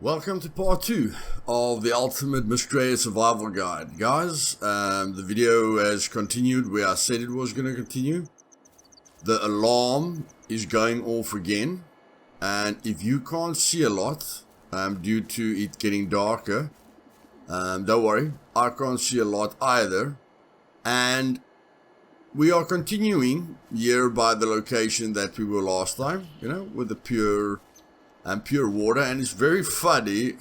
Welcome to part 2 of the ultimate Miscreated Survival guide. Guys, the video has continued where I said it was going to continue. The alarm is going off again, and if you can't see a lot due to it getting darker, don't worry, I can't see a lot either. And we are continuing here by the location that we were last time, with the pure water, and it's very funny.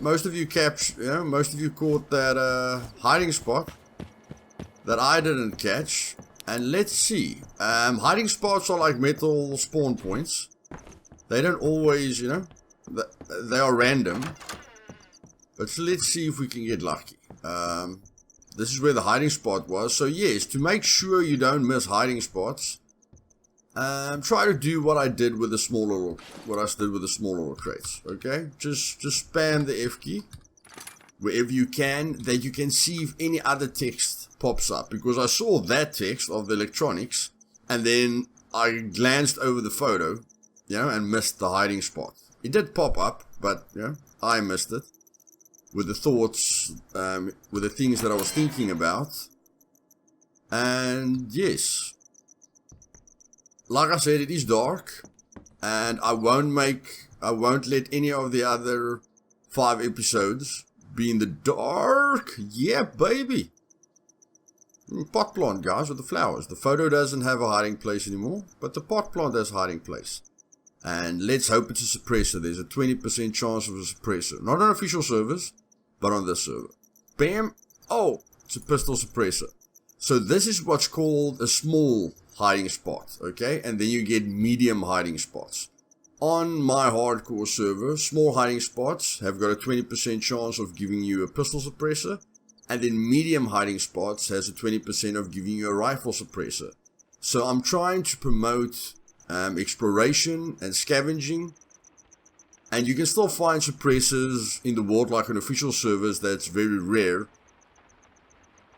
Most of you caught that hiding spot that I didn't catch. And let's see, hiding spots are like metal spawn points. They don't always, they are random. But let's see if we can get lucky. This is where the hiding spot was. So yes, to make sure you don't miss hiding spots, try to do what I did with the small little crates. Okay, just spam the F key wherever you can, that you can see if any other text pops up, because I saw that text of the electronics and then I glanced over the photo, and missed the hiding spot. It did pop up, but I missed it with the thoughts, with the things that I was thinking about. And yes, like I said, it is dark, and I won't let any of the other 5 episodes be in the dark. Yeah, baby. Pot plant, guys, with the flowers. The photo doesn't have a hiding place anymore, but the pot plant has a hiding place. And let's hope it's a suppressor. There's a 20% chance of a suppressor. Not on official servers, but on this server. Bam! Oh, it's a pistol suppressor. So this is what's called a small hiding spot, okay? And then you get medium hiding spots. On my hardcore server, small hiding spots have got a 20% chance of giving you a pistol suppressor, and then medium hiding spots has a 20% of giving you a rifle suppressor. So I'm trying to promote exploration and scavenging, and you can still find suppressors in the world like on official servers. That's very rare,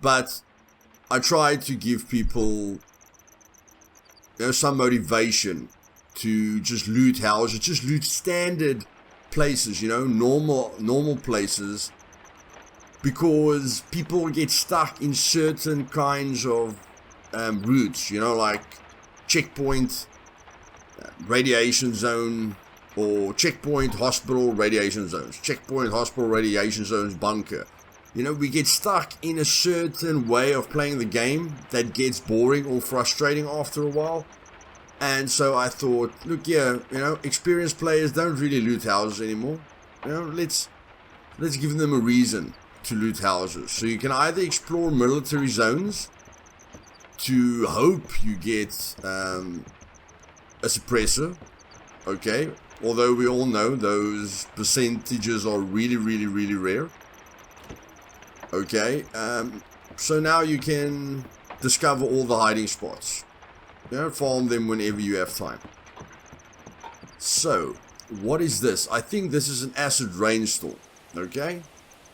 but I try to give people some motivation to just loot houses, just loot standard places, normal places, because people get stuck in certain kinds of routes, like checkpoint, radiation zone, or checkpoint, hospital, radiation zones, checkpoint, hospital, radiation zones, bunker. We get stuck in a certain way of playing the game that gets boring or frustrating after a while. And so I thought, look, experienced players don't really loot houses anymore. Let's give them a reason to loot houses. So you can either explore military zones to hope you get a suppressor, okay? Although we all know those percentages are really, really, really rare. Okay, so now you can discover all the hiding spots. Farm them whenever you have time. So, what is this? I think this is an acid rainstorm. Okay,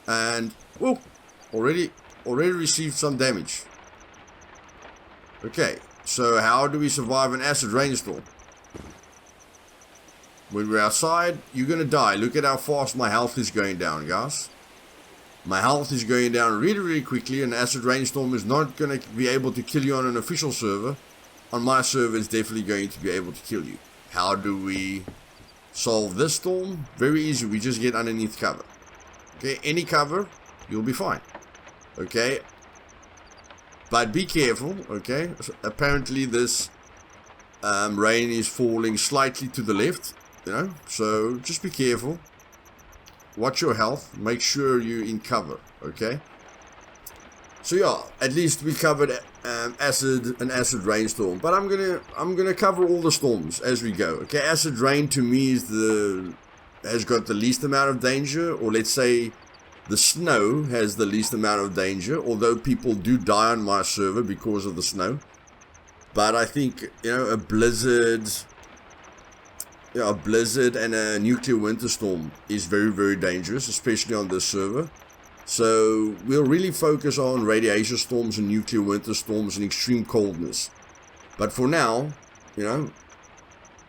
and already received some damage. Okay, so how do we survive an acid rainstorm? When we're outside, you're gonna die. Look at how fast my health is going down, guys. My health is going down really, really quickly, and acid rainstorm is not going to be able to kill you on an official server. On my server, it's definitely going to be able to kill you. How do we solve this storm? Very easy. We just get underneath cover. Okay, any cover, you'll be fine. Okay, but be careful. Okay, so apparently this rain is falling slightly to the left. So just be careful. Watch your health. Make sure you're in cover. Okay. So yeah, at least we covered an acid rainstorm. But I'm gonna cover all the storms as we go. Okay. Acid rain to me has got the least amount of danger, or let's say the snow has the least amount of danger. Although people do die on my server because of the snow. But I think a blizzard. A blizzard and a nuclear winter storm is very, very dangerous, especially on this server. So we'll really focus on radiation storms and nuclear winter storms and extreme coldness. But for now,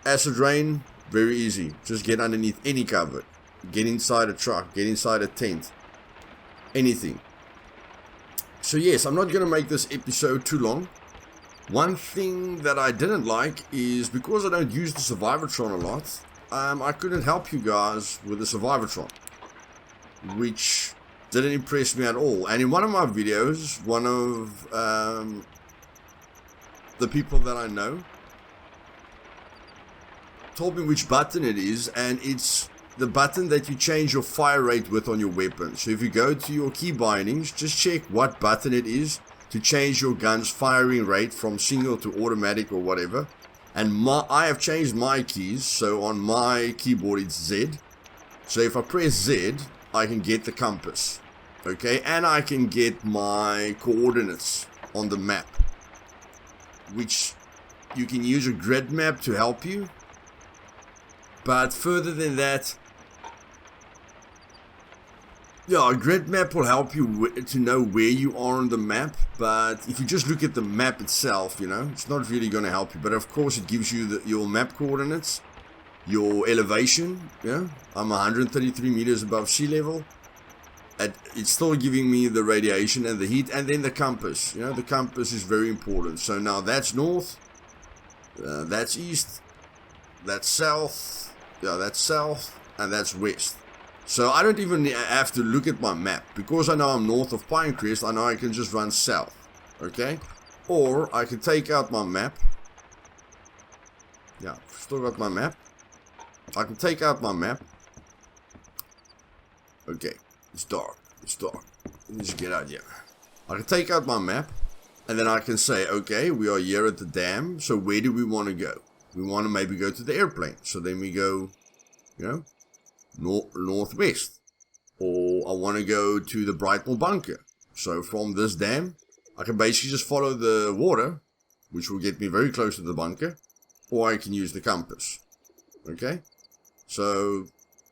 acid rain, very easy. Just get underneath any cover. get inside a truck, get inside a tent, anything. So yes, I'm not going to make this episode too long. One thing that I didn't like is because I don't use the Survivatron a lot, I couldn't help you guys with the Survivatron, which didn't impress me at all. And in one of my videos, one of the people that I know told me which button it is, and it's the button that you change your fire rate with on your weapon. So if you go to your key bindings, just check what button it is to change your gun's firing rate from single to automatic or whatever. And I have changed my keys, so on my keyboard it's Z. So if I press Z, I can get the compass, okay, and I can get my coordinates on the map, which you can use a grid map to help you. But further than that, yeah, a grid map will help you to know where you are on the map, but if you just look at the map itself, you know, it's not really going to help you. But of course it gives you your map coordinates, your elevation. Yeah, I'm 133 meters above sea level. It's still giving me the radiation and the heat, and then the compass. You know, the compass is very important. So now that's north, that's east, that's south, yeah, that's south, and that's west. So I don't even have to look at my map, because I know I'm north of Pinecrest. I know I can just run south, okay? Or I can take out my map. Yeah, still got my map. I can take out my map. Okay, it's dark. It's dark. Let me just get out here. I can take out my map, and then I can say, okay, we are here at the dam. So where do we want to go? We want to maybe go to the airplane. So then we go, you know, northwest. Or I want to go to the Brightmore bunker. So from this dam, I can basically just follow the water, which will get me very close to the bunker. Or I can use the compass. Okay? So,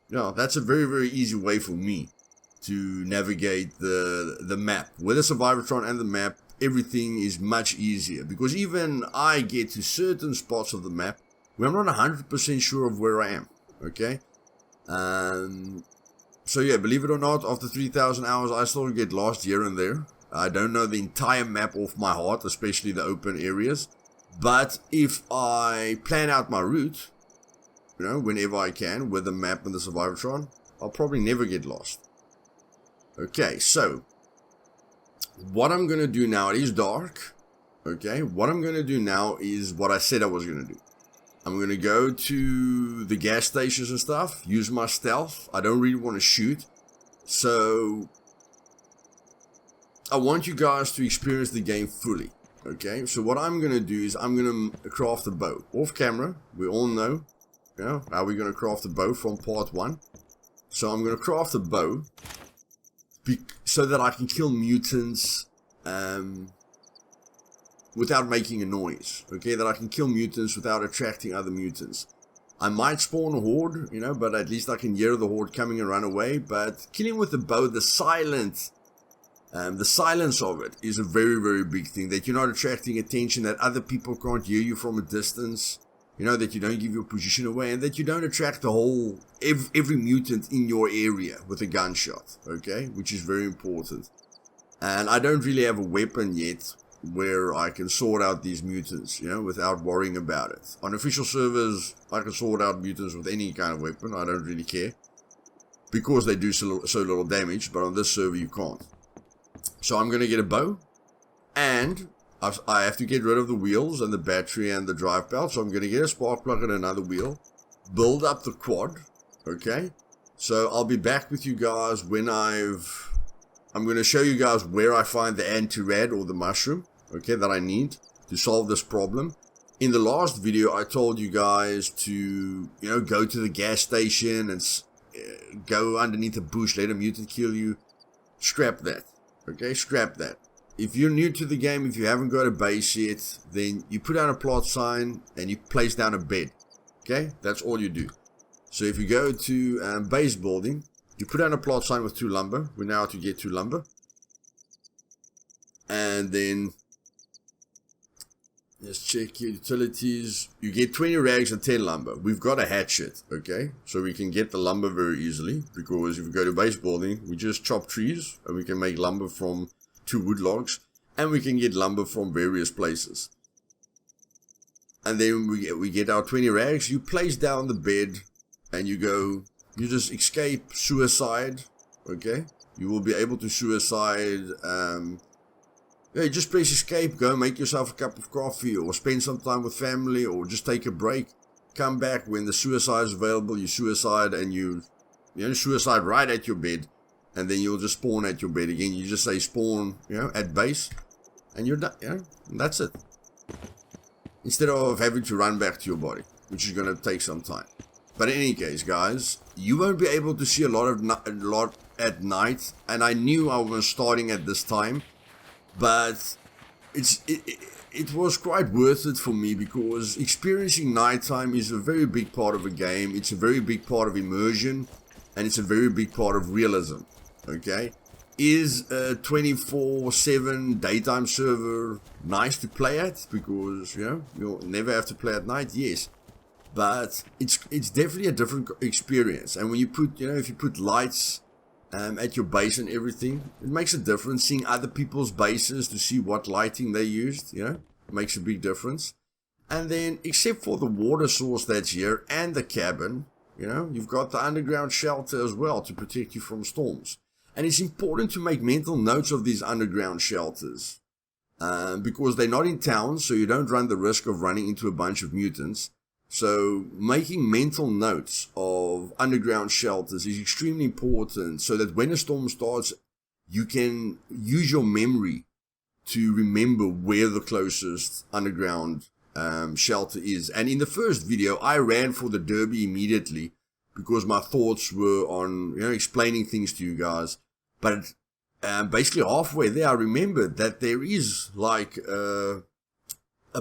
yeah, that's a very, very easy way for me to navigate the map. With the Survivatron and the map, everything is much easier. Because even I get to certain spots of the map where I'm not 100% sure of where I am. Okay? So yeah, believe it or not, after 3,000 hours, I still get lost here and there. I don't know the entire map off my heart, especially the open areas. But if I plan out my route, you know, whenever I can, with the map and the Survivatron, I'll probably never get lost. Okay, so what I'm going to do now, it is dark. Okay, what I'm going to do now is what I said I was going to do. I'm going to go to the gas stations and stuff, use my stealth. I don't really want to shoot. So I want you guys to experience the game fully. Okay, so what I'm going to do is I'm going to craft a bow. Off camera, we all know, you know, how we're going to craft a bow from part 1. So I'm going to craft a bow so that I can kill mutants without making a noise. Okay, that I can kill mutants without attracting other mutants. I might spawn a horde, you know, but at least I can hear the horde coming and run away. But killing with the bow, the silence of it is a very, very big thing. That you're not attracting attention, that other people can't hear you from a distance. You know, that you don't give your position away, and that you don't attract the whole, every mutant in your area with a gunshot. Okay, which is very important. And I don't really have a weapon yet where I can sort out these mutants, you know, without worrying about it. On official servers, I can sort out mutants with any kind of weapon. I don't really care, because they do so little damage, but on this server you can't. So I'm going to get a bow, and I have to get rid of the wheels and the battery and the drive belt. So I'm going to get a spark plug and another wheel, build up the quad. Okay, so I'll be back with you guys when I'm going to show you guys where I find the anti-rad or the mushroom, okay, that I need to solve this problem. In the last video, I told you guys to, you know, go to the gas station and go underneath a bush, let a mutant kill you. Scrap that, okay, scrap that. If you're new to the game, if you haven't got a base yet, then you put down a plot sign and you place down a bed, okay, that's all you do. So if you go to base building, you put down a plot sign with 2 lumber. We know how to get 2 lumber. And then Let's check your utilities. You get 20 rags and 10 lumber. We've got a hatchet, okay? So we can get the lumber very easily, because if we go to base building, we just chop trees, and we can make lumber from 2 wood logs, and we can get lumber from various places. And then we get our 20 rags. You place down the bed, and you just escape suicide, okay? You will be able to suicide. You just press escape, go make yourself a cup of coffee, or spend some time with family, or just take a break. Come back when the suicide is available. You suicide, and you suicide right at your bed, and then you'll just spawn at your bed again. You just say spawn, at base, and you're done. And that's it. Instead of having to run back to your body, which is going to take some time. But in any case, guys, you won't be able to see a lot at night, and I knew I was starting at this time, but it was quite worth it for me, because experiencing nighttime is a very big part of a game. It's a very big part of immersion, and it's a very big part of realism. Okay, is a 24/7 daytime server nice to play at, because you'll never have to play at night? Yes. But it's definitely a different experience. And when you put, if you put lights at your base and everything, it makes a difference. Seeing other people's bases to see what lighting they used, makes a big difference. And then, except for the water source that's here and the cabin, you've got the underground shelter as well to protect you from storms. And it's important to make mental notes of these underground shelters, because they're not in town, so you don't run the risk of running into a bunch of mutants. So making mental notes of underground shelters is extremely important, so that when a storm starts, you can use your memory to remember where the closest underground shelter is. And in the first video, I ran for the derby immediately, because my thoughts were on explaining things to you guys. But basically halfway there, I remembered that there is like a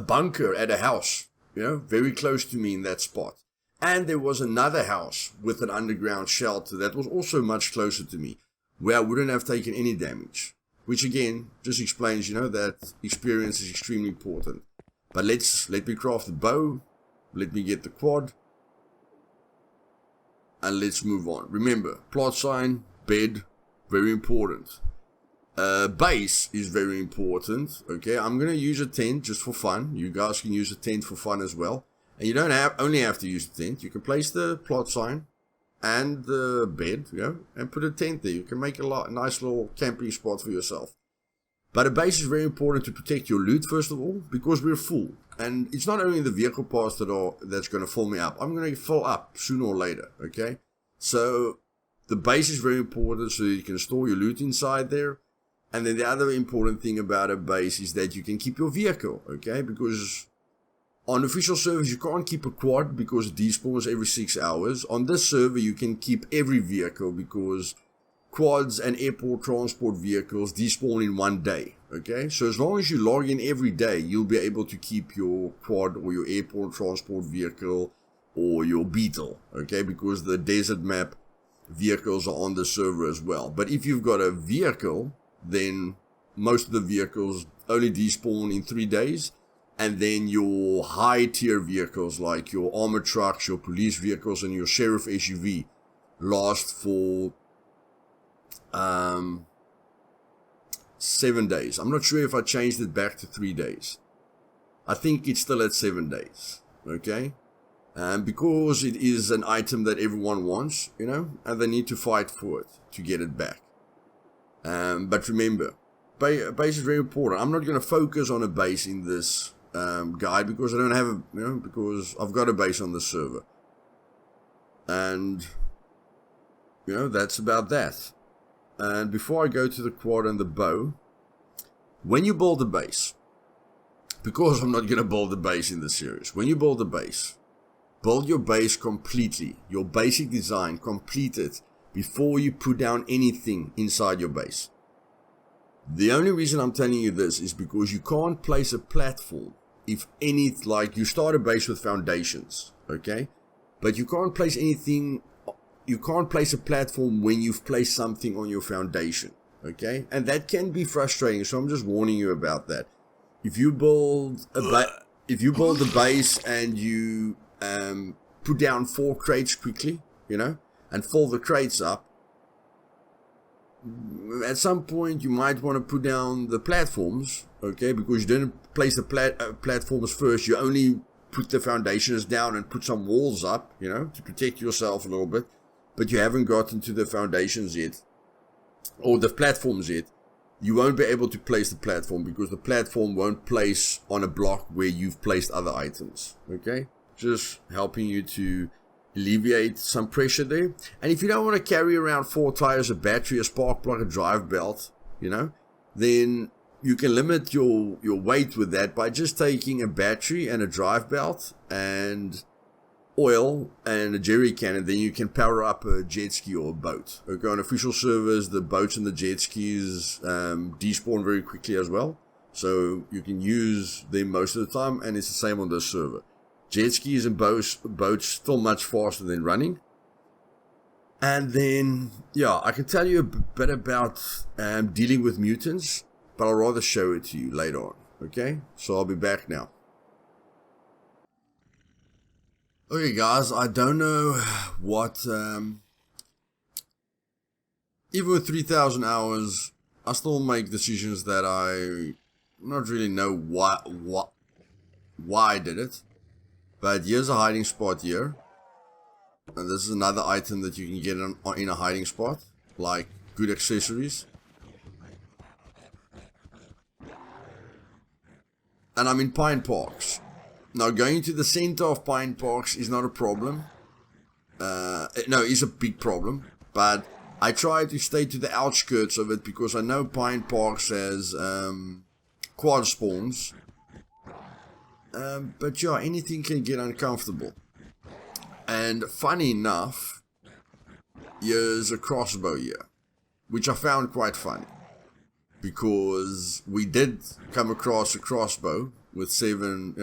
bunker at a house, very close to me in that spot. And there was another house with an underground shelter that was also much closer to me, where I wouldn't have taken any damage. Which again, just explains, that experience is extremely important. But let me craft the bow, let me get the quad, and let's move on. Remember, plot sign, bed, very important. Base is very important. Okay, I'm gonna use a tent just for fun. You guys can use a tent for fun as well, and you don't only have to use the tent. You can place the plot sign and the bed, and put a tent there. You can make a nice little camping spot for yourself. But a base is very important to protect your loot, first of all, because we're full, and it's not only the vehicle parts that's gonna fill me up. I'm gonna fill up sooner or later. Okay, so the base is very important, so you can store your loot inside there. And then the other important thing about a base is that you can keep your vehicle, okay? Because on official servers, you can't keep a quad because it despawns every 6 hours. On this server, you can keep every vehicle, because quads and airport transport vehicles despawn in 1 day, okay? So as long as you log in every day, you'll be able to keep your quad or your airport transport vehicle or your Beetle, okay? Because the desert map vehicles are on the server as well. But if you've got a vehicle, then most of the vehicles only despawn in 3 days, and then your high tier vehicles like your armored trucks, your police vehicles, and your sheriff SUV last for 7 days. I'm not sure if I changed it back to 3 days. I think it's still at 7 days, okay? Because it is an item that everyone wants, and they need to fight for it to get it back. But remember, base is very important. I'm not going to focus on a base in this guide, because I don't have because I've got a base on the server. And, that's about that. And before I go to the quad and the bow, when you build a base, because I'm not going to build a base in this series, when you build a base, build your base completely, your basic design, complete it before you put down anything inside your base. The only reason I'm telling you this is because you can't place a platform like you start a base with foundations, okay? But you can't place anything, you can't place a platform when you've placed something on your foundation, okay? And that can be frustrating, so I'm just warning you about that. If you build if you build a base and you put down 4 crates quickly, you know, and fill the crates up, at some point you might want to put down the platforms, okay, because you didn't place the platforms first. You only put the foundations down and put some walls up, you know, to protect yourself a little bit, but you haven't gotten to the foundations yet, or the platforms yet. You won't be able to place the platform because the platform won't place on a block where you've placed other items, okay? Just helping you to alleviate some pressure there. And if you don't want to carry around 4 tires, a battery, a spark plug, a drive belt, you know, then you can limit your weight with that by just taking a battery and a drive belt and oil and a jerry can, and then you can power up a jet ski or a boat. Okay, on official servers, the boats and the jet skis despawn very quickly as well, so you can use them most of the time, and it's the same on this server. Jet skis and boats still much faster than running. And then, yeah, I can tell you a bit about dealing with mutants, but I'll rather show it to you later on. Okay, so I'll be back now. Okay guys, I don't know what, even with 3,000 hours, I still make decisions that I not really know why I did it. But here's a hiding spot here. And this is another item that you can get in a hiding spot, like good accessories. And I'm in Pine Parks. Now, going to the center of Pine Parks is not a problem. No, it's a big problem. But I try to stay to the outskirts of it because I know Pine Parks has quad spawns. But yeah, anything can get uncomfortable. And funny enough, here's a crossbow here, which I found quite funny. Because we did come across a crossbow with 7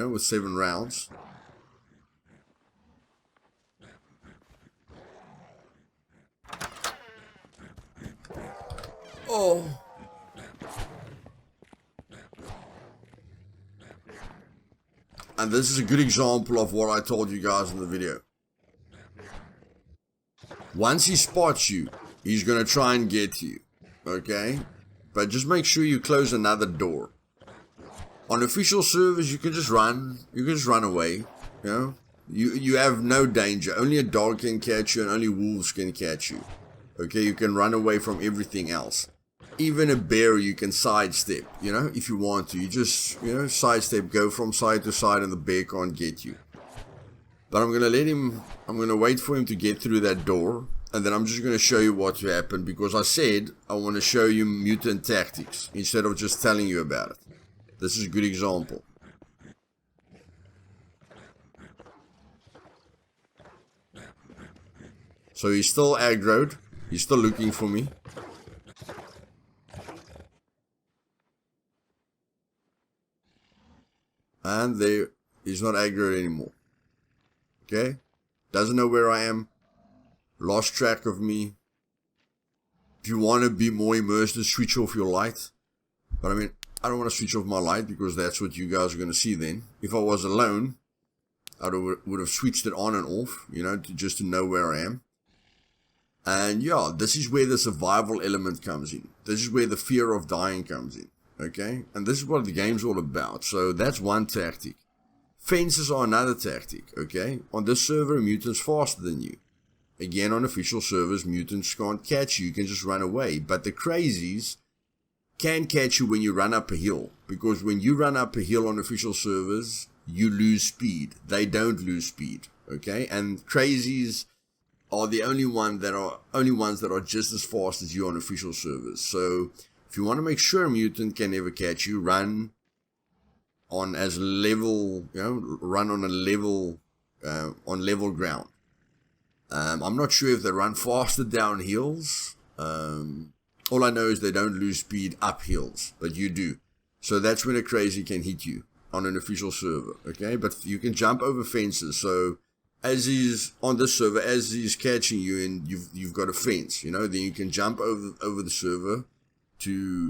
rounds. Oh. And this is a good example of what I told you guys in the video. Once he spots you, he's going to try and get you. Okay? But just make sure you close another door. On official servers, you can just run. You can just run away. You know? You have no danger. Only a dog can catch you and only wolves can catch you. Okay? You can run away from everything else. Even a bear you can sidestep, you know, if you want to. You just, you know, sidestep, go from side to side and the bear can't get you. But I'm going to wait for him to get through that door. And then I'm just going to show you what happened. Because I said I want to show you mutant tactics instead of just telling you about it. This is a good example. So he's still aggroed. He's still looking for me. And there, he's not aggroed anymore. Okay? Doesn't know where I am. Lost track of me. If you want to be more immersed, switch off your light. But I mean, I don't want to switch off my light because that's what you guys are going to see then. If I was alone, I would have switched it on and off, you know, just to know where I am. And yeah, this is where the survival element comes in. This is where the fear of dying comes in. Okay, and this is what the game's all about. So that's one tactic. Fences are another tactic. Okay, on this server, mutants faster than you. Again, on official servers, mutants can't catch you. You can just run away. But the crazies can catch you when you run up a hill. Because when you run up a hill on official servers, you lose speed. They don't lose speed. Okay, and crazies are the only ones that are just as fast as you on official servers. So if you want to make sure a mutant can never catch you, run on as level, you know, run on a level, on level ground. I'm not sure if they run faster down hills. All I know is they don't lose speed up hills, but you do. So that's when a crazy can hit you on an official server, okay? But you can jump over fences. So as he's on this server, as he's catching you, and you've got a fence, you know, then you can jump over the server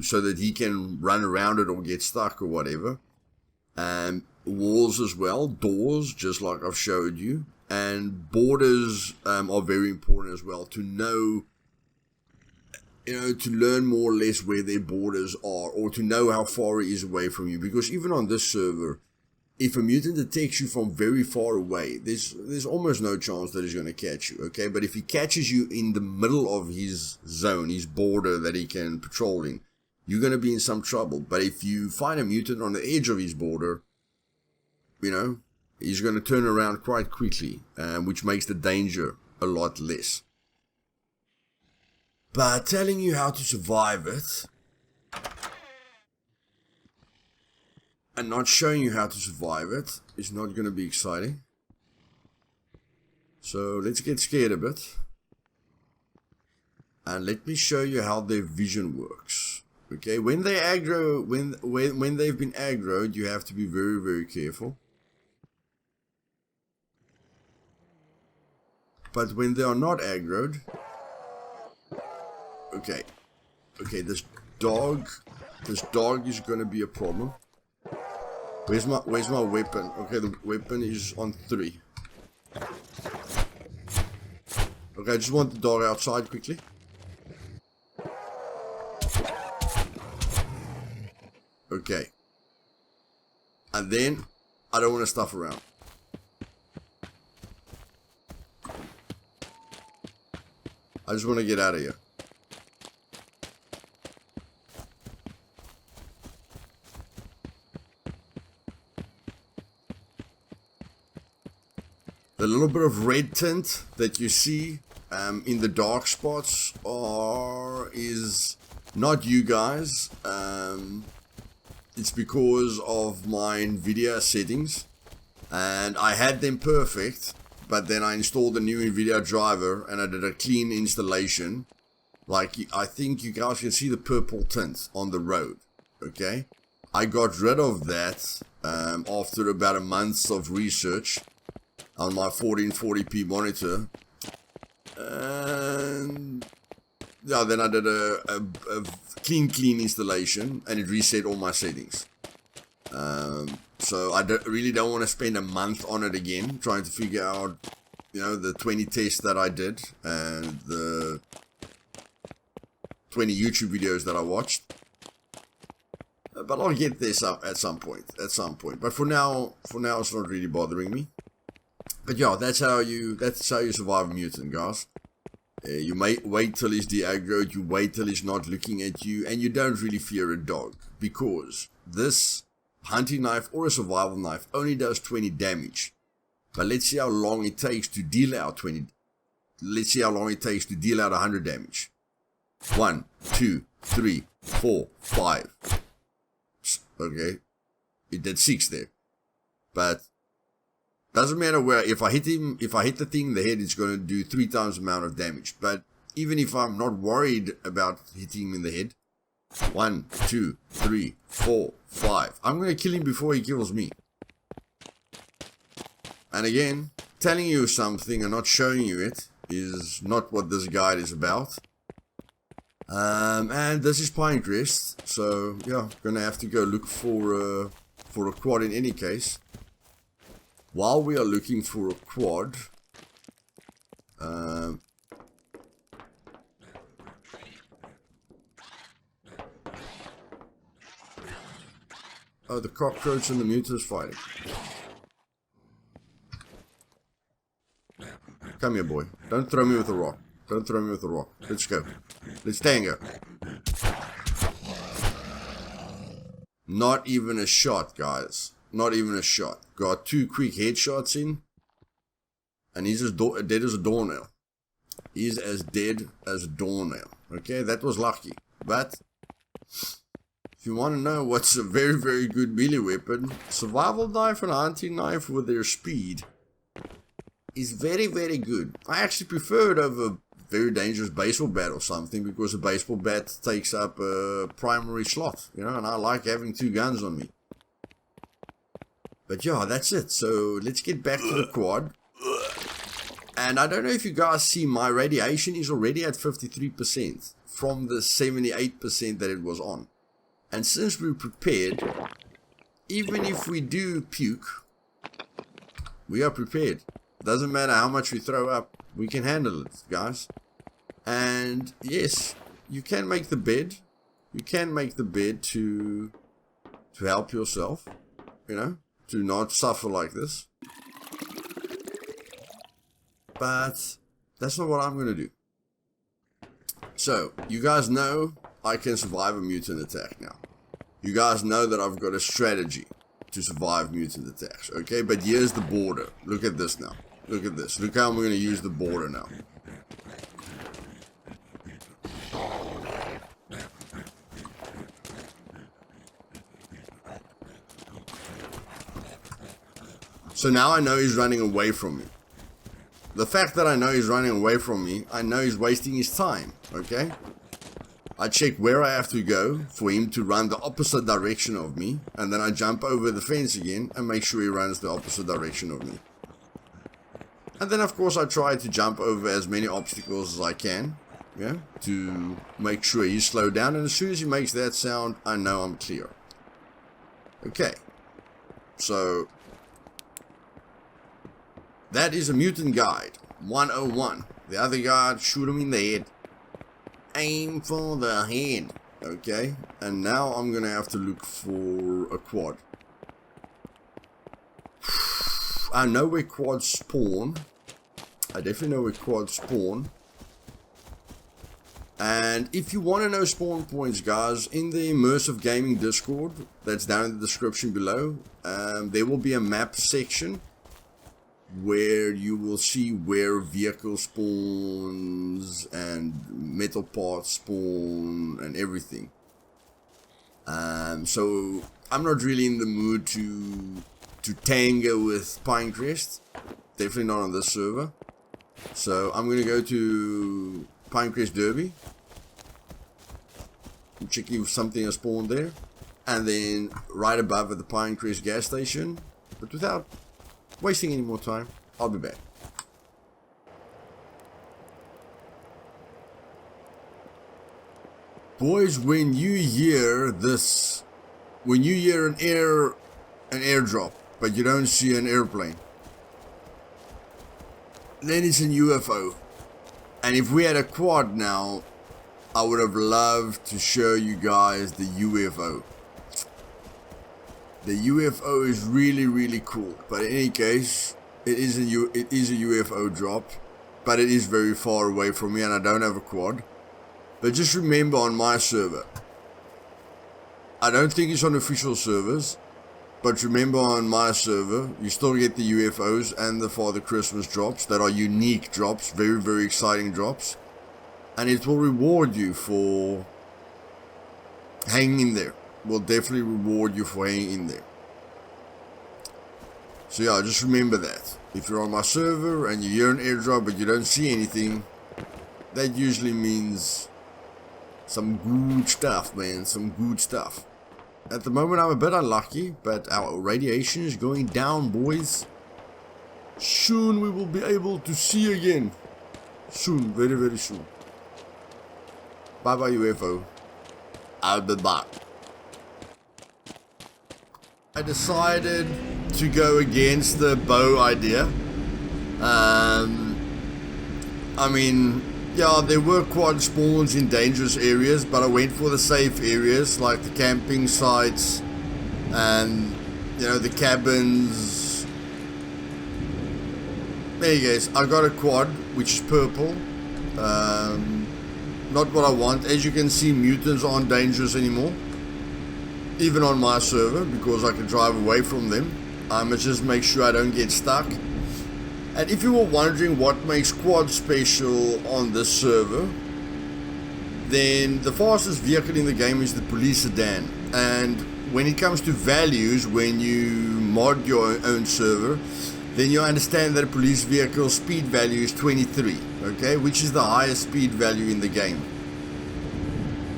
so that he can run around it or get stuck or whatever. walls as well, doors, just like I've showed you, and borders are very important as well, to know, to learn more or less where their borders are, or to know how far he is away from you, because even on this server, if a mutant detects you from very far away, there's almost no chance that he's going to catch you, okay? But if he catches you in the middle of his zone, his border that he can patrol in, you're going to be in some trouble. But if you find a mutant on the edge of his border, he's going to turn around quite quickly, which makes the danger a lot less. But telling you how to survive it, and not showing you how to survive it, is not going to be exciting. So let's get scared a bit. And let me show you how their vision works. Okay, when they aggro, when they've been aggroed, you have to be very, very careful. But when they are not aggroed, okay, this dog is going to be a problem. Where's my weapon? Okay, the weapon is on 3. Okay, I just want the dog outside quickly. Okay. And then, I don't want to stuff around. I just want to get out of here. The little bit of red tint that you see in the dark spots is not you guys. It's because of my NVIDIA settings, and I had them perfect, but then I installed a new NVIDIA driver and I did a clean installation. Like, I think you guys can see the purple tint on the road. Okay, I got rid of that after about a month of research on my 1440p monitor, and yeah, then I did a clean installation, and it reset all my settings. So I really don't want to spend a month on it again, trying to figure out, the 20 tests that I did and the 20 YouTube videos that I watched. But I'll get this up at some point. But for now, it's not really bothering me. But yeah, that's how you survive a mutant, guys. You may wait till he's de-aggroed, you wait till he's not looking at you, and you don't really fear a dog, because this hunting knife or a survival knife only does 20 damage. But let's see how long it takes to deal out 100 damage. 1, 2, 3, 4, 5. Okay, it did 6 there. But doesn't matter where. If I hit the thing in the head, it's going to do 3 times the amount of damage. But even if I'm not worried about hitting him in the head, 1, 2, 3, 4, 5, I'm going to kill him before he kills me. And again, telling you something and not showing you it is not what this guide is about. And this is Pinecrest, so yeah, gonna have to go look for a quad in any case. While we are looking for a quad, oh, the cockroach and the mutant's fighting. Come here, boy. Don't throw me with a rock. Let's go. Let's tango. Not even a shot, guys. Not even a shot. Got 2 quick headshots in, and he's as dead as a doornail. He's as dead as a doornail. Okay, that was lucky. But if you want to know what's a very, very good melee weapon, survival knife and hunting knife with their speed is very, very good. I actually prefer it over very dangerous baseball bat or something, because a baseball bat takes up a primary slot, and I like having 2 guns on me. But yeah, that's it. So let's get back to the quad. And I don't know if you guys see, my radiation is already at 53% from the 78% that it was on. And since we're prepared, even if we do puke, we are prepared. Doesn't matter how much we throw up, we can handle it, guys. And yes, you can make the bed. You can make the bed to help yourself, you know, to not suffer like this. But that's not what I'm going to do. So, you guys know I can survive a mutant attack now. You guys know that I've got a strategy to survive mutant attacks, okay? But here's the border. Look at this now. Look at this. Look how I'm going to use the border now. So now I know he's running away from me. The fact that I know he's running away from me, I know he's wasting his time, okay? I check where I have to go for him to run the opposite direction of me, and then I jump over the fence again and make sure he runs the opposite direction of me. And then of course I try to jump over as many obstacles as I can, yeah, to make sure he's slowed down, and as soon as he makes that sound, I know I'm clear. Okay, so that is a mutant guide 101. The other guide, shoot him in the head. Aim for the head. Okay, and now I'm gonna have to look for a quad. I know where quads spawn. I definitely know where quads spawn. And if you want to know spawn points, guys, in the Immersive Gaming Discord, that's down in the description below, there will be a map section where you will see where vehicle spawns and metal parts spawn and everything. So I'm not really in the mood to tango with Pinecrest. Definitely not on this server. So I'm gonna go to Pinecrest Derby. I'm checking if something has spawned there. And then right above at the Pinecrest gas station. But without wasting any more time, I'll be back. Boys, when you hear this, when you hear an airdrop, but you don't see an airplane, then it's a UFO. And if we had a quad now, I would have loved to show you guys the UFO. The UFO is really, really cool. But in any case, it is a UFO drop. But it is very far away from me and I don't have a quad. But just remember, on my server, I don't think it's on official servers. But remember, on my server, you still get the UFOs and the Father Christmas drops that are unique drops. Very, very exciting drops. And it will reward you for hanging in there. Will definitely reward you for hanging in there. So yeah, just remember that. If you're on my server and you hear an airdrop but you don't see anything, that usually means some good stuff, man. Some good stuff. At the moment I'm a bit unlucky, but our radiation is going down, boys. Soon we will be able to see again. Soon, very, very soon. Bye bye UFO. I'll be back. I decided to go against the bow idea. I mean, yeah, there were quad spawns in dangerous areas, but I went for the safe areas like the camping sites and, you know, the cabins. There you guys, I got a quad which is purple. Not what I want. As you can see, mutants aren't dangerous anymore, even on my server, because I can drive away from them. I must just make sure I don't get stuck. And if you were wondering what makes quad special on this server, then the fastest vehicle in the game is the police sedan. And when it comes to values, when you mod your own server, then you understand that a police vehicle speed value is 23, okay, which is the highest speed value in the game.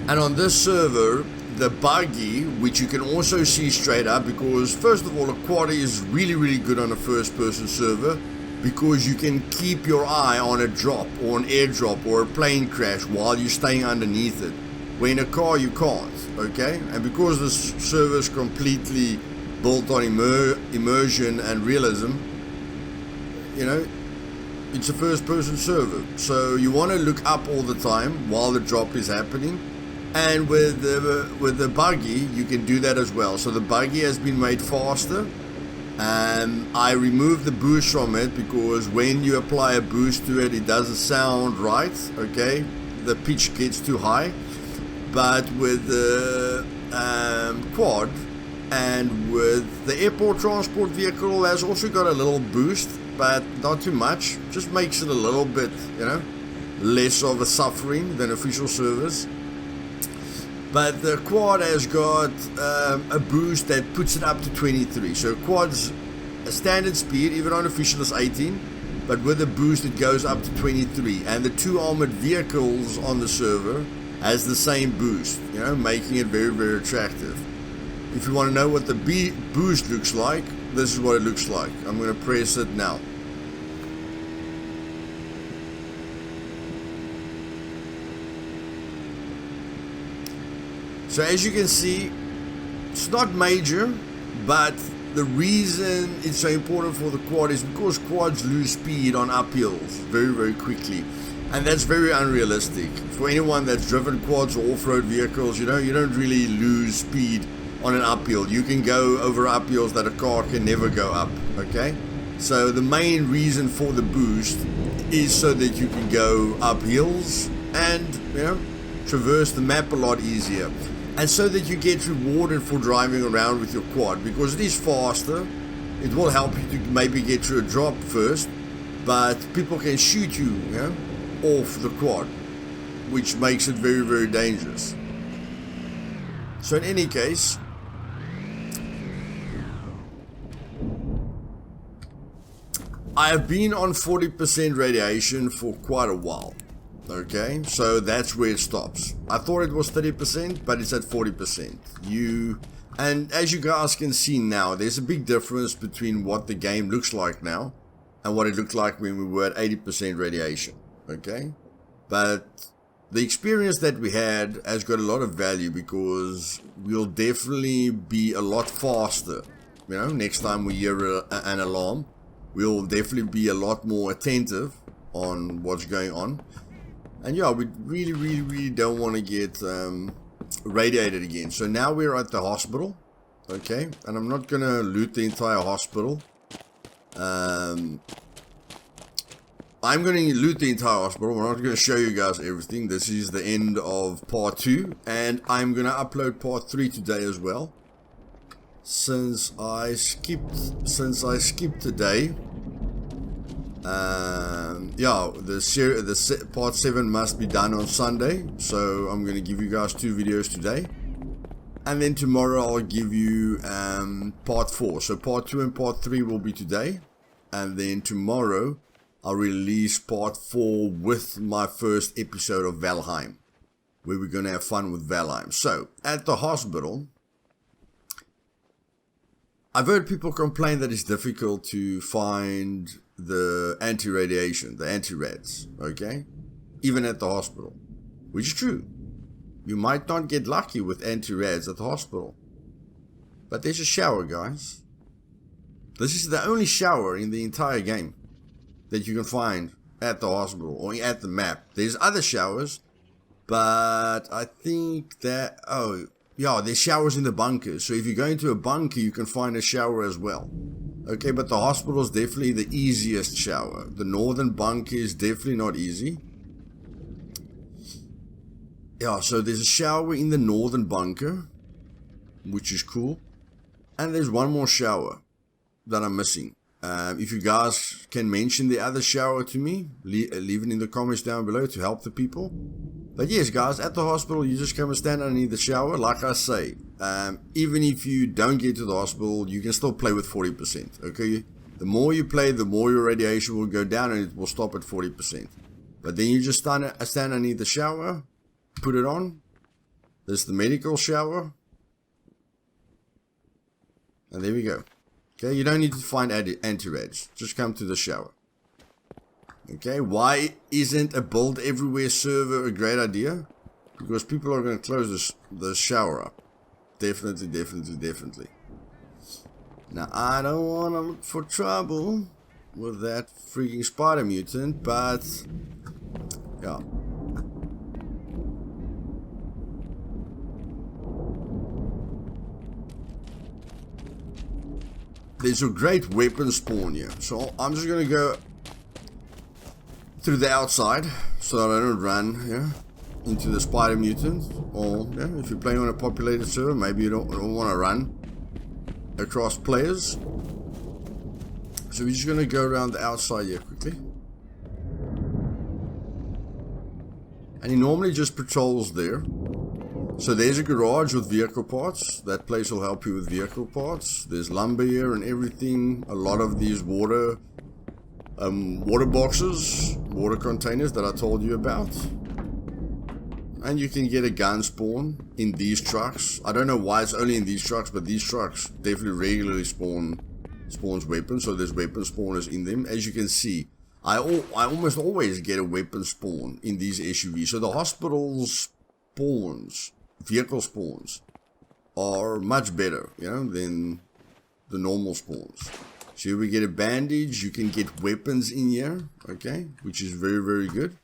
And on this server, the buggy, which you can also see straight up, because first of all, a quad is really, really good on a first person server, because you can keep your eye on a drop or an airdrop or a plane crash while you're staying underneath it. When in a car you can't, okay? And because this server is completely built on immersion and realism, you know, it's a first-person server. So you want to look up all the time while the drop is happening. And with the buggy, you can do that as well. So the buggy has been made faster. I removed the boost from it because when you apply a boost to it, it doesn't sound right, okay? The pitch gets too high. But with the quad and with the airport transport vehicle, has also got a little boost, but not too much. Just makes it a little bit, you know, less of a suffering than official servers. But the quad has got a boost that puts it up to 23. So quad's a standard speed, even on official is 18. But with the boost it goes up to 23. And the 2 armored vehicles on the server has the same boost, you know, making it very, very attractive. If you want to know what the boost looks like, this is what it looks like. I'm going to press it now. So as you can see, it's not major, but the reason it's so important for the quad is because quads lose speed on uphills very, very quickly. And that's very unrealistic. For anyone that's driven quads or off-road vehicles, you know, you don't really lose speed on an uphill. You can go over uphills that a car can never go up, okay? So the main reason for the boost is so that you can go up hills and, you know, traverse the map a lot easier. And so that you get rewarded for driving around with your quad, because it is faster. It will help you to maybe get to a drop first, but people can shoot you, you know, off the quad, which makes it very, very dangerous. So in any case, I have been on 40% radiation for quite a while. Okay, so that's where it stops. I thought it was 30%, but it's at 40%. And as you guys can see now, there's a big difference between what the game looks like now and what it looked like when we were at 80% radiation. Okay, but the experience that we had has got a lot of value because we'll definitely be a lot faster. You know, next time we hear an alarm, we'll definitely be a lot more attentive on what's going on. And yeah, we really don't want to get radiated again. So now we're at the hospital, okay? And I'm not going to loot the entire hospital. I'm going to loot the entire hospital. We're not going to show you guys everything. This is the end of part 2. And I'm going to upload part 3 today as well. Since I skipped today. Yeah, the part 7 must be done on Sunday, so I'm going to give you guys 2 videos today, and then tomorrow I'll give you part 4. So part 2 and part 3 will be today, and then tomorrow I'll release part 4 with my first episode of Valheim, where we're going to have fun with Valheim. So at the hospital, I've heard people complain that it's difficult to find the anti-radiation, the anti-rads, okay? Even at the hospital, which is true. You might not get lucky with anti-rads at the hospital. But there's a shower, guys. This is the only shower in the entire game that you can find at the hospital or at the map. There's other showers, but I think that, oh, yeah, there's showers in the bunkers. So if you go into a bunker, you can find a shower as well. Okay, but the hospital is definitely the easiest shower. The northern bunker is definitely not easy. Yeah, so there's a shower in the northern bunker, which is cool. And there's one more shower that I'm missing. If you guys can mention the other shower to me, leave it in the comments down below to help the people. But yes, guys, at the hospital, you just come and stand underneath the shower. Like I say, even if you don't get to the hospital, you can still play with 40%, okay? The more you play, the more your radiation will go down and it will stop at 40%. But then you just stand underneath the shower, put it on. There's the medical shower. And there we go. Okay, you don't need to find anti-rads. Just come to the shower. Okay, why isn't a build everywhere server a great idea? Because people are going to close the shower up. Definitely. Now, I don't want to look for trouble with that freaking spider mutant, but yeah. There's a great weapon spawn here, so I'm just gonna go through the outside so that I don't run into the spider mutant. Or if you're playing on a populated server, maybe you don't want to run across players. So we're just gonna go around the outside here quickly. And he normally just patrols there. So there's a garage with vehicle parts. That place will help you with vehicle parts. There's lumber here and everything. A lot of these water boxes, water containers that I told you about. And you can get a gun spawn in these trucks. I don't know why it's only in these trucks, but these trucks definitely regularly spawns weapons. So there's weapon spawners in them. As you can see, I almost always get a weapon spawn in these SUVs. So the hospital spawns, vehicle spawns, are much better, than the normal spawns. So here we get a bandage. You can get weapons in here, okay, which is very, very good.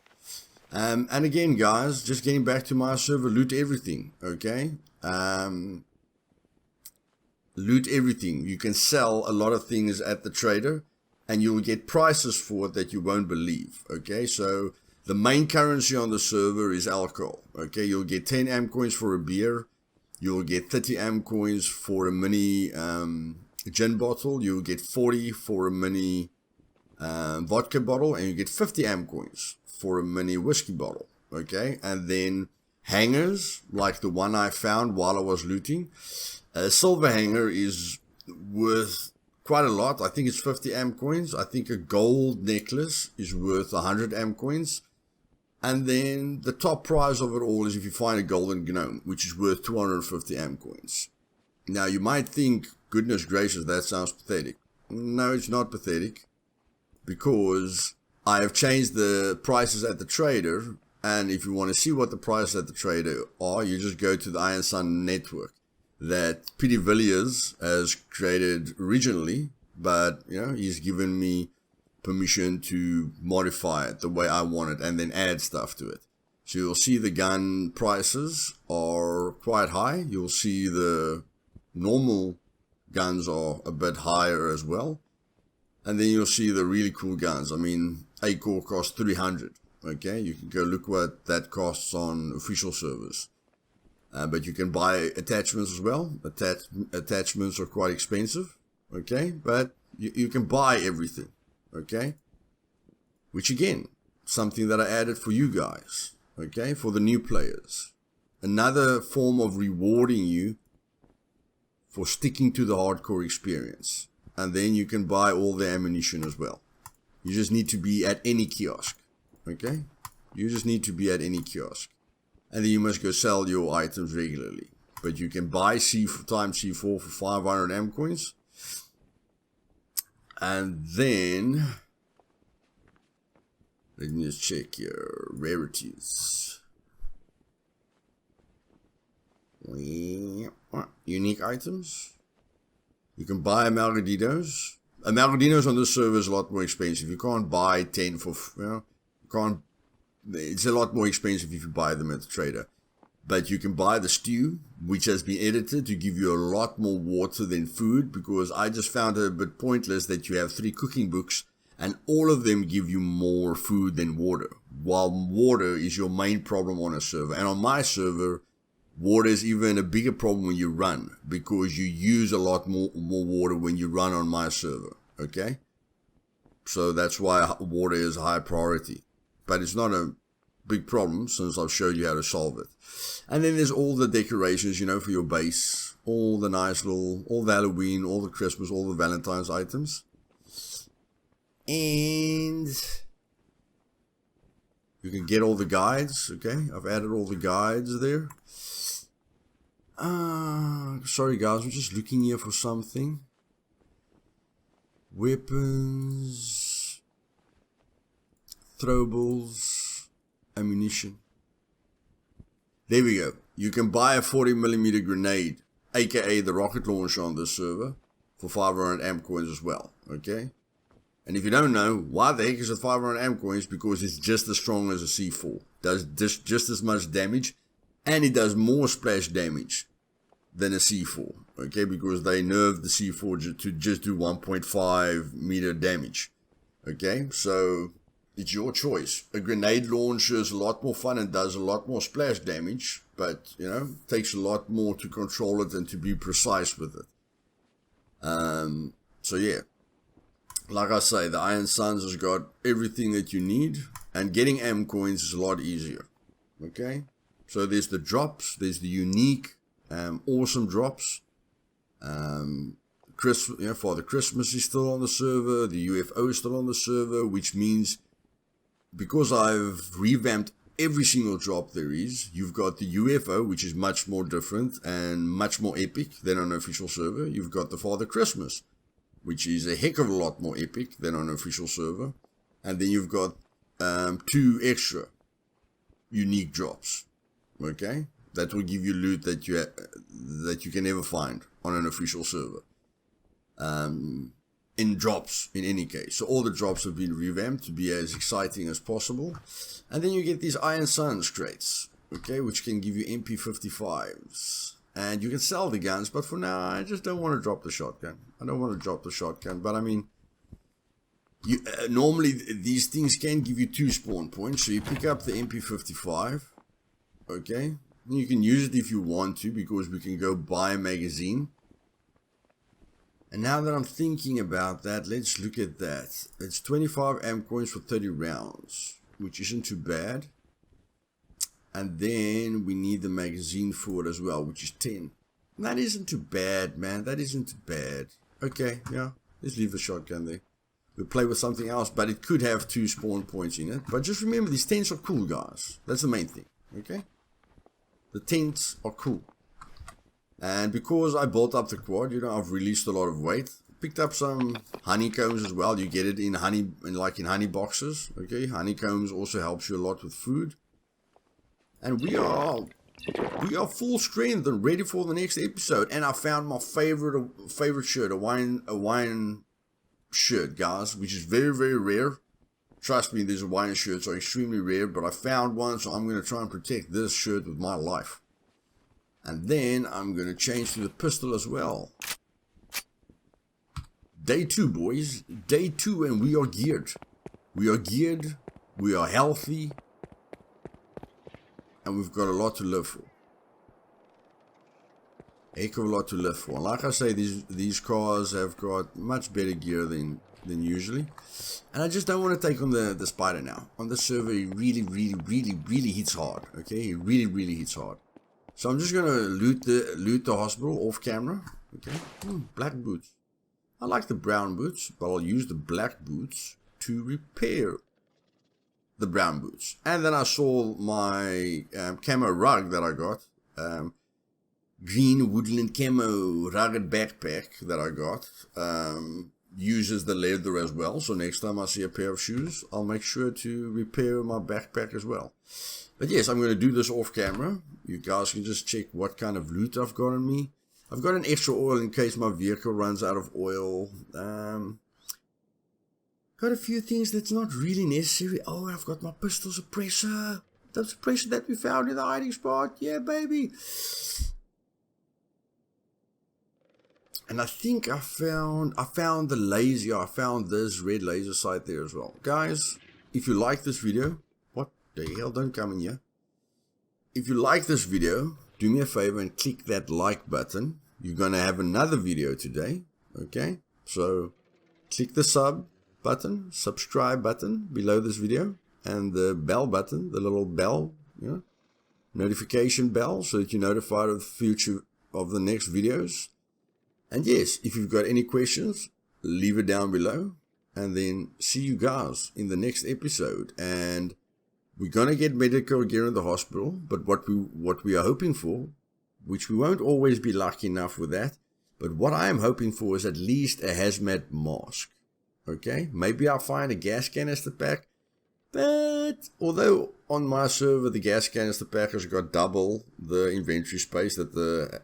And again, guys, just getting back to my server, loot everything, okay? Loot everything. You can sell a lot of things at the trader, and you'll get prices for it that you won't believe, okay? So the main currency on the server is alcohol, okay? You'll get 10 AM coins for a beer. You'll get 30 AM coins for a mini gin bottle. You'll get 40 for a mini vodka bottle, and you get 50 AM coins for a mini whiskey bottle, okay? And then hangers, like the one I found while I was looting. A silver hanger is worth quite a lot. I think it's 50 AM coins. I think a gold necklace is worth 100 AM coins. And then the top prize of it all is if you find a golden gnome, which is worth 250 AM coins. Now, you might think, goodness gracious, that sounds pathetic. No, it's not pathetic, because I have changed the prices at the trader, and if you want to see what the prices at the trader are, you just go to the Iron Sun network that Petey Villiers has created originally, but he's given me permission to modify it the way I want it and then add stuff to it. So you'll see the gun prices are quite high. You'll see the normal guns are a bit higher as well. And then you'll see the really cool guns. I mean, a core costs 300. Okay, you can go look what that costs on official servers. But you can buy attachments as well. Attachments are quite expensive. Okay, but you can buy everything. Okay, which again, something that I added for you guys. Okay, for the new players. Another form of rewarding you for sticking to the hardcore experience. And then you can buy all the ammunition as well. You just need to be at any kiosk. Okay? You just need to be at any kiosk. And then you must go sell your items regularly. But you can buy C4 for 500 M coins. And then, let me just check your rarities. Unique items. You can buy Amalgadinos. Amalgadinos on this server is a lot more expensive. You can't buy 10 for, it's a lot more expensive if you buy them at the trader. But you can buy the stew, which has been edited to give you a lot more water than food, because I just found it a bit pointless that you have 3 cooking books and all of them give you more food than water, while water is your main problem on a server. And on my server, water is even a bigger problem when you run, because you use a lot more water when you run on my server, okay? So that's why water is a high priority. But it's not a big problem, since I've showed you how to solve it. And then there's all the decorations, for your base. All the nice little, all the Halloween, all the Christmas, all the Valentine's items. And you can get all the guides, okay? I've added all the guides there. Sorry guys, I'm just looking here for something. Weapons, throwables, ammunition. There we go. You can buy a 40mm grenade, aka the rocket launcher on this server, for 500 amp coins as well, okay? And if you don't know, why the heck is it 500 amp coins? Because it's just as strong as a C4. Does just as much damage, and it does more splash damage than a C4, okay? Because they nerfed the C4 to just do 1.5 meter damage, okay? So it's your choice. A grenade launcher is a lot more fun and does a lot more splash damage, but, you know, takes a lot more to control it and to be precise with it. So yeah, like I say, the Iron Suns has got everything that you need, and getting amp coins is a lot easier, okay? So there's the drops, there's the unique, awesome drops. Father Christmas is still on the server, the UFO is still on the server, which means because I've revamped every single drop there is, you've got the UFO, which is much more different and much more epic than on an official server. You've got the Father Christmas, which is a heck of a lot more epic than on an official server. And then you've got 2 extra unique drops, okay? That will give you loot that you can never find on an official server. In drops, in any case. So all the drops have been revamped to be as exciting as possible. And then you get these Iron Suns crates, okay, which can give you MP55s. And you can sell the guns, but for now, I just don't want to drop the shotgun. I don't want to drop the shotgun, but I mean, normally these things can give you 2 spawn points. So you pick up the MP55, okay? You can use it if you want to, because we can go buy a magazine. And now that I'm thinking about that, let's look at that. It's 25 amp coins for 30 rounds, which isn't too bad. And then we need the magazine for it as well, which is 10. That isn't too bad, man. That isn't too bad. Okay, yeah, let's leave the shotgun there. We'll play with something else, but it could have 2 spawn points in it. But just remember, these tents are cool, guys. That's the main thing, okay? The tents are cool. And because I built up the quad, you know, I've released a lot of weight. Picked up some honeycombs as well. You get it in honey boxes, okay? Honeycombs also helps you a lot with food. And we are full strength and ready for the next episode. And I found my favorite shirt, a wine shirt, guys, which is very, very rare. Trust me, these Hawaiian shirts are extremely rare, but I found one, so I'm going to try and protect this shirt with my life. And then I'm going to change to the pistol as well. Day 2, boys. Day 2, and we are geared. We are geared, we are healthy, and we've got a lot to live for. Heck of a lot to live for. And like I say, these cars have got much better gear than usually. And I just don't want to take on the Spider now. On the server, he really, really, really, really hits hard. Okay, he really, really hits hard. So I'm just going to loot the hospital off camera. Okay, black boots. I like the brown boots, but I'll use the black boots to repair the brown boots. And then I saw my camo rug that I got. Green woodland camo rugged backpack that I got. Uses the leather as well. So next time I see a pair of shoes, I'll make sure to repair my backpack as well. But yes, I'm going to do this off camera. You guys can just check what kind of loot I've got on me. I've got an extra oil in case my vehicle runs out of oil. Got a few things that's not really necessary. Oh, I've got my pistol suppressor. The suppressor that we found in the hiding spot. Yeah, baby. And I think I found the laser. I found this red laser sight there as well. Guys, if you like this video, what the hell, don't come in here. If you like this video, do me a favor and click that like button. You're going to have another video today. Okay, so click the subscribe button below this video, and the bell button, the little bell, notification bell, so that you're notified of the next videos. And yes, if you've got any questions, leave it down below, and then see you guys in the next episode. And we're gonna get medical gear in the hospital, but what we are hoping for, which we won't always be lucky enough with that, but what I am hoping for is at least a hazmat mask. Okay, maybe I'll find a gas canister pack. But although on my server the gas canister pack has got double the inventory space that the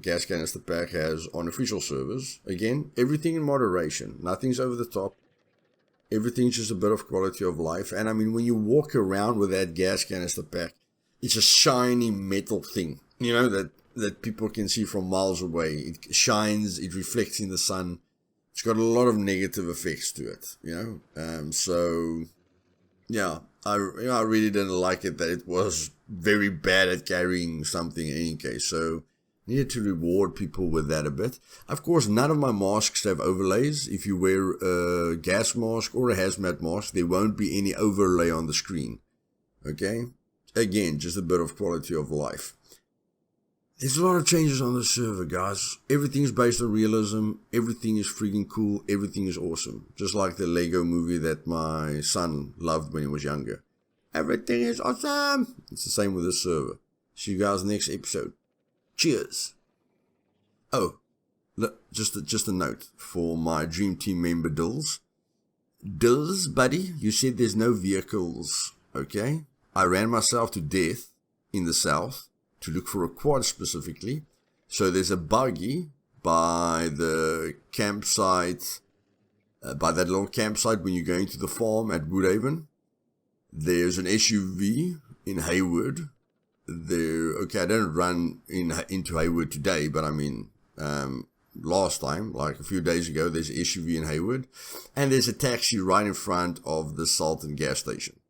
gas canister pack has on official servers, again, everything in moderation. Nothing's over the top. Everything's just a bit of quality of life. And I mean, when you walk around with that gas canister pack, it's a shiny metal thing, you know, that people can see from miles away. It shines, it reflects in the sun. It's got a lot of negative effects to it, you know. So, yeah, I really didn't like it that it was very bad at carrying something in any case. So, needed to reward people with that a bit. Of course, none of my masks have overlays. If you wear a gas mask or a hazmat mask, there won't be any overlay on the screen. Okay? Again, just a bit of quality of life. There's a lot of changes on the server, guys. Everything's based on realism. Everything is freaking cool. Everything is awesome. Just like the Lego movie that my son loved when he was younger. Everything is awesome. It's the same with the server. See you guys next episode. Cheers. Oh, just a note for my Dream Team member Dills. Dills, buddy, you said there's no vehicles, okay? I ran myself to death in the south to look for a quad specifically. So there's a buggy by the campsite, by that little campsite when you're going to the farm at Woodhaven. There's an SUV in Hayward. Okay, I didn't run into Hayward today, but I mean, last time, like a few days ago, there's an SUV in Hayward, and there's a taxi right in front of the Salton gas station.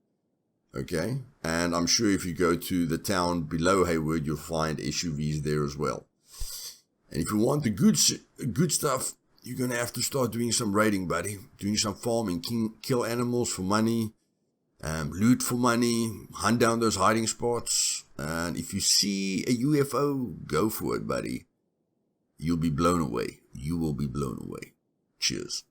Okay, and I'm sure if you go to the town below Hayward, you'll find SUVs there as well. And if you want the good stuff, you're gonna have to start doing some raiding, buddy. Doing some farming, kill animals for money, loot for money, hunt down those hiding spots. And if you see a UFO, go for it, buddy. You'll be blown away. You will be blown away. Cheers.